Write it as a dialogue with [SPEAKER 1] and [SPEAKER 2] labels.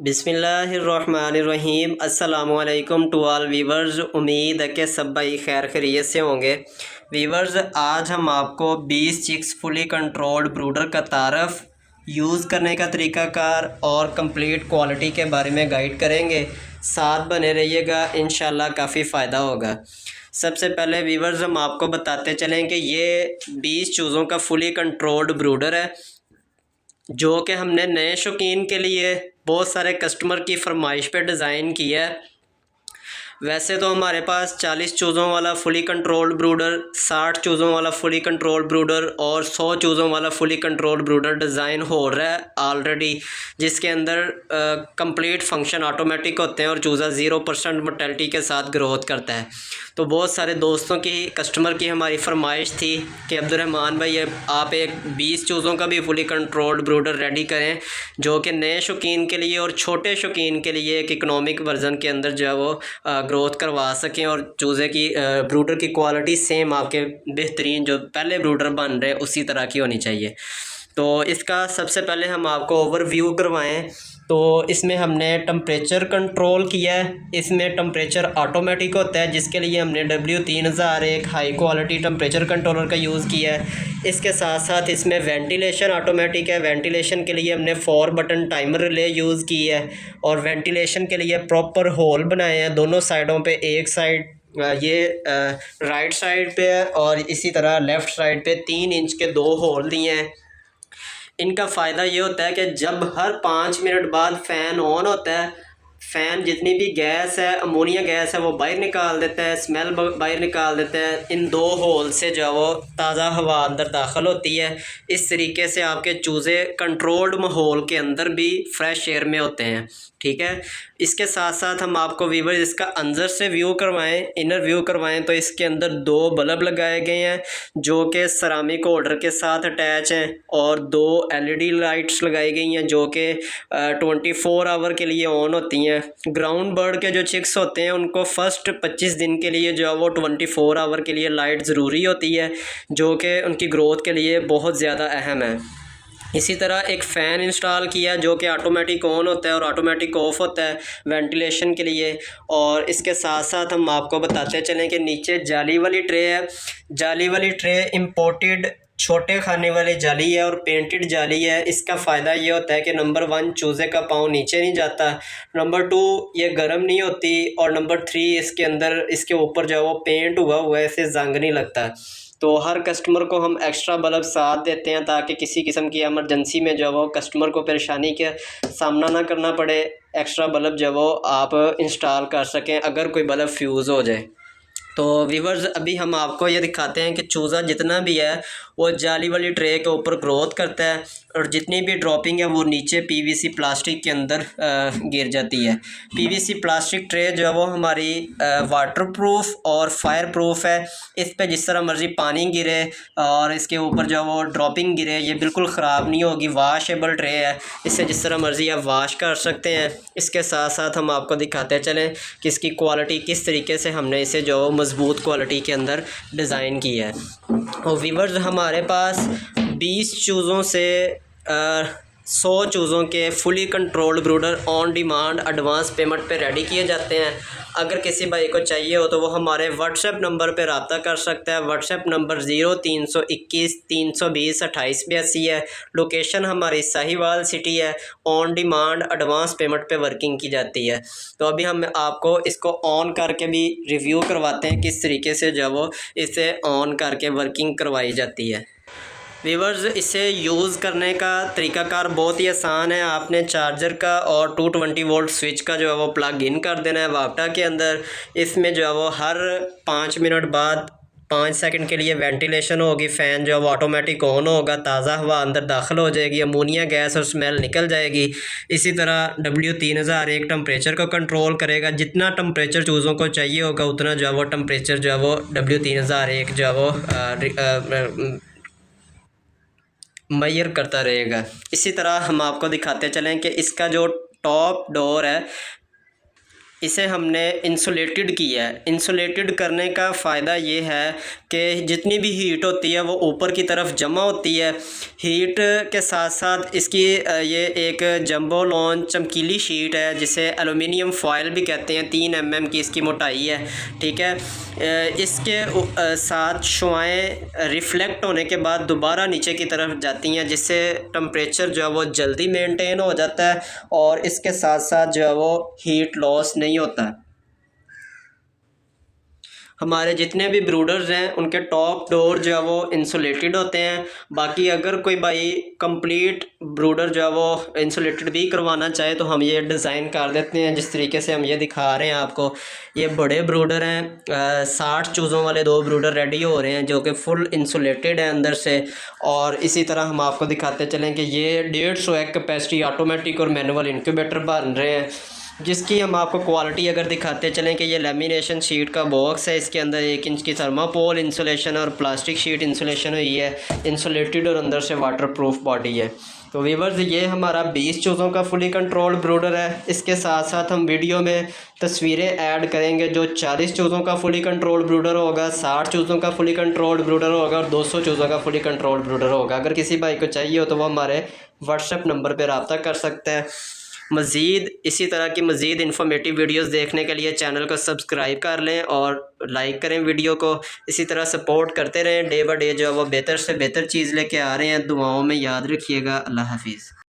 [SPEAKER 1] बिस्मिल्लाहिर्रहमानिर्रहीम। अस्सलामुअलैकुम to all viewers. उम्मीद है कि सब भाई खैर खैरियत से होंगे। वीवर्स, आज हम आपको 20 चिक्स फुली कंट्रोल्ड ब्रूडर का तारफ़, यूज़ करने का तरीक़ाकार और कंप्लीट क्वालिटी के बारे में गाइड करेंगे। साथ बने रहिएगा, इंशाल्लाह काफ़ी फ़ायदा होगा। सबसे पहले वीवर्स, हम आपको बताते चलें कि ये 20 चूज़ों का फुली कंट्रोल्ड ब्रूडर है, जो कि हमने नए शौकीन के लिए बहुत सारे कस्टमर की फरमाइश पे डिज़ाइन किया है। वैसे तो हमारे पास 40 चूज़ों वाला फुली कंट्रोल्ड ब्रूडर, 60 चूज़ों वाला फुली कंट्रोल्ड ब्रूडर और 100 चूज़ों वाला फुली कंट्रोल्ड ब्रूडर डिज़ाइन हो रहा है ऑलरेडी, जिसके अंदर कंप्लीट फंक्शन ऑटोमेटिक होते हैं और चूज़ा 0% मोर्टेलिटी के साथ ग्रोथ करता है। तो बहुत सारे दोस्तों की, कस्टमर की हमारी फरमाइश थी कि अब्दुर्रहमान भाई आप एक 20 चूज़ों का भी फुली कंट्रोल्ड ब्रूडर रेडी करें, जो कि नए शौकीन के लिए और छोटे शौकीन के लिए एक इकनॉमिक वर्जन के अंदर जो है वो ग्रोथ करवा सकें और चूज़े की ब्रूडर की क्वालिटी सेम आपके बेहतरीन जो पहले ब्रूडर बन रहे उसी तरह की होनी चाहिए। तो इसका सबसे पहले हम आपको ओवरव्यू करवाएं। तो इसमें हमने टम्परेचर कंट्रोल किया है। इसमें टम्परेचर ऑटोमेटिक होता है, जिसके लिए हमने W3001 high quality temperature controller का यूज़ किया है। इसके साथ साथ इसमें वेंटिलेशन ऑटोमेटिक है। वेंटिलेशन के लिए हमने 4 बटन टाइमर रिले यूज़ की है और वेंटिलेशन के लिए प्रॉपर होल बनाए हैं दोनों साइडों पे। एक साइड ये राइट साइड पे है और इसी तरह लेफ़्ट साइड पे 3 इंच के 2 होल दिए हैं। इनका फ़ायदा ये होता है कि जब हर 5 मिनट बाद फ़ैन ऑन होता है, फ़ैन जितनी भी गैस है, अमोनिया गैस है, वो बाहर निकाल देता है, स्मेल बाहर निकाल देता है। इन 2 होल से जो वो ताज़ा हवा अंदर दाखिल होती है। इस तरीके से आपके चूज़े कंट्रोल्ड माहौल के अंदर भी फ्रेश एयर में होते हैं। ठीक है। इसके साथ साथ हम आपको वीवर्स इसका अंदर से व्यू करवाएं, इनर व्यू करवाएं, तो इसके अंदर 2 बल्ब लगाए गए हैं जो कि सरामिक होल्डर के साथ अटैच हैं और 2 LED लाइट्स लगाई गई हैं जो कि 24 आवर के लिए ऑन होती हैं। ग्राउंड बर्ड के जो चिक्स होते हैं उनको फ़र्स्ट 25 दिन के लिए जो है वो 24 आवर के लिए लाइट ज़रूरी होती है, जो कि उनकी ग्रोथ के लिए बहुत ज़्यादा अहम है। इसी तरह एक फ़ैन इंस्टॉल किया जो कि ऑटोमेटिक ऑन होता है और ऑटोमेटिक ऑफ़ होता है वेंटिलेशन के लिए। और इसके साथ साथ हम आपको बताते चलें कि नीचे जाली वाली ट्रे है। जाली वाली ट्रे इम्पोर्टेड छोटे खाने वाली जाली है और पेंटेड जाली है। इसका फ़ायदा ये होता है कि नंबर 1 चूज़े का पाँव नीचे नहीं जाता, नंबर 2 ये गर्म नहीं होती और नंबर 3 इसके अंदर इसके ऊपर जो वो पेंट हुआ है, इससे जंग नहीं लगता। तो हर कस्टमर को हम एक्स्ट्रा बल्ब साथ देते हैं ताकि किसी किस्म की इमरजेंसी में जो वो कस्टमर को परेशानी का सामना ना करना पड़े। एक्स्ट्रा बल्ब जो वो आप इंस्टॉल कर सकें अगर कोई बल्ब फ्यूज़ हो जाए। तो व्यूवर्स, अभी हम आपको ये दिखाते हैं कि चूज़ा जितना भी है वो जाली वाली ट्रे के ऊपर ग्रोथ करता है और जितनी भी ड्रॉपिंग है वो नीचे PVC प्लास्टिक के अंदर गिर जाती है। PVC प्लास्टिक ट्रे जो है वो हमारी वाटरप्रूफ और फायर प्रूफ है। इस पे जिस तरह मर्ज़ी पानी गिरे और इसके ऊपर जो वो ड्रॉपिंग गिरे ये बिल्कुल ख़राब नहीं होगी। वाशेबल ट्रे है, इससे जिस तरह मर्ज़ी आप वाश कर सकते हैं। इसके साथ साथ हम आपको दिखाते चलें कि इसकी क्वालिटी किस तरीके से हमने इसे जो मज़बूत क्वालिटी के अंदर डिज़ाइन किया है। और व्यूवर्स, हमारे पास 20 चूज़ों से 100 चूज़ों के fully controlled ब्रूडर on demand advance payment पे रेडी किए जाते हैं। अगर किसी भाई को चाहिए हो तो वो हमारे व्हाट्सएप नंबर पे रब्ता कर सकता है। व्हाट्सएप नंबर 0321 320 2882 है। लोकेशन हमारी साहिवाल सिटी है। ऑन डिमांड एडवांस पेमेंट पे वर्किंग की जाती है। तो अभी हम आपको इसको ऑन करके भी रिव्यू करवाते हैं किस तरीके से जो वो इसे ऑन करके वर्किंग करवाई जाती है। व्यूवर्स, इसे यूज़ करने का तरीक़ाकार बहुत ही आसान है। आपने चार्जर का और 220 वोल्ट स्विच का जो है वो प्लग इन कर देना है वाप्टा के अंदर। इसमें जो है वो हर 5 मिनट बाद 5 सेकंड के लिए वेंटिलेशन होगी। फ़ैन जो है वो ऑटोमेटिक ऑन होगा, ताज़ा हवा अंदर दाखिल हो जाएगी, अमोनिया गैस और स्मेल निकल जाएगी। इसी तरह W3001 टम्परेचर को कंट्रोल करेगा। जितना टम्परेचर चूज़ों को चाहिए होगा उतना जो है वो टम्परेचर जो है वो W3001 जो है वो मेजर करता रहेगा। इसी तरह हम आपको दिखाते चलें कि इसका जो टॉप डोर है इसे हमने इंसुलेटेड किया है। इंसुलेटेड करने का फ़ायदा ये है कि जितनी भी हीट होती है वो ऊपर की तरफ जमा होती है। हीट के साथ साथ इसकी ये एक जंबो लॉन चमकीली शीट है जिसे एलुमिनियम फॉयल भी कहते हैं। 3 mm की इसकी मोटाई है, ठीक है। इसके साथ शुआएं रिफ़्लेक्ट होने के बाद दोबारा नीचे की तरफ जाती हैं, जिससे टेम्परेचर जो है वो जल्दी मेंटेन हो जाता है और इसके साथ साथ जो है वो हीट लॉस नहीं होता है। हमारे जितने भी ब्रूडर्स हैं उनके टॉप डोर जो है वो इंसुलेटेड होते हैं। बाकी अगर कोई भाई कंप्लीट ब्रूडर जो है वो इंसुलेटेड भी करवाना चाहे तो हम ये डिज़ाइन कर देते हैं जिस तरीके से हम ये दिखा रहे हैं आपको। ये बड़े ब्रूडर हैं, 60 चूज़ों वाले 2 ब्रूडर रेडी हो रहे हैं जो कि फुल इंसुलेटेड है अंदर से। और इसी तरह हम आपको दिखाते चलें कि ये 150 एग कैपेसिटी ऑटोमेटिक और मैनुअल इंक्यूबेटर बन रहे हैं, जिसकी हम आपको क्वालिटी अगर दिखाते चलें कि ये लेमिनेशन शीट का बॉक्स है। इसके अंदर 1 इंच की थर्मापोल इंसुलेशन और प्लास्टिक शीट इंसुलेशन हुई है, इंसुलेटेड और अंदर से वाटरप्रूफ बॉडी है। तो व्यूअर्स, ये हमारा 20 चूज़ों का फुली कंट्रोल्ड ब्रूडर है। इसके साथ साथ हम वीडियो में तस्वीरें ऐड करेंगे जो 40 चूज़ों का फुली कंट्रोल्ड ब्रूडर होगा, 60 चूज़ों का फुली कंट्रोल्ड ब्रूडर होगा और 200 चूज़ों का फुली कंट्रोल्ड ब्रूडर होगा। अगर किसी भाई को चाहिए हो तो वो हमारे व्हाट्सएप नंबर पर रब्ता कर सकते हैं। मज़ीद इसी तरह की मज़ीद इन्फॉर्मेटिव वीडियोस देखने के लिए चैनल को सब्सक्राइब कर लें और लाइक करें वीडियो को। इसी तरह सपोर्ट करते रहें। डे बाय डे जो है वो बेहतर से बेहतर चीज़ लेके आ रहे हैं। दुआओं में याद रखिएगा। अल्लाह हाफिज़।